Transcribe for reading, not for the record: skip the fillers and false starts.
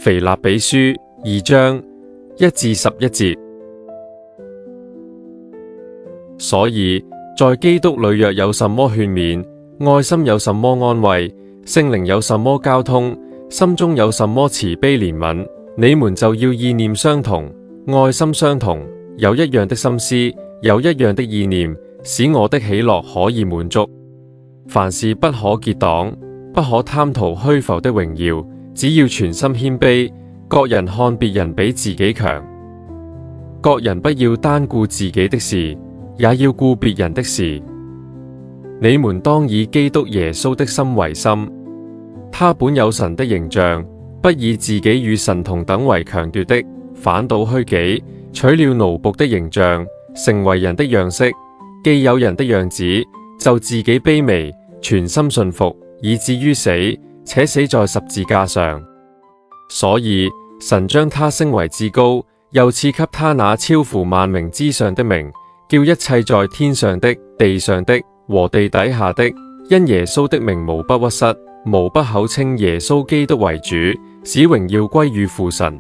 腓立比書2章1至11節。所以在基督裏若有什麼勸勉，愛心有什麼安慰，聖靈有什麼交通，心中有什麼慈悲憐憫，你們就要意念相同，愛心相同，有一樣的心思，有一樣的意念，使我的喜樂可以滿足。凡事不可結黨，不可貪圖虛浮的榮耀，只要全心謙卑，各人看別人比自己強。各人不要單顧自己的事，也要顧別人的事。你們當以基督耶穌的心為心，他本有神的形象，不以自己與神同等為強奪的，反倒虛己，取了奴僕的形象，成為人的樣式。既有人的樣子，就自己卑微，全心順服，以至於死，且死在十字架上。所以神將他升為至高，又賜給他那超乎萬名之上的名，叫一切在天上的、地上的和地底下的，因耶穌的名無不屈膝，無不口稱耶穌基督為主，使榮耀歸於父神。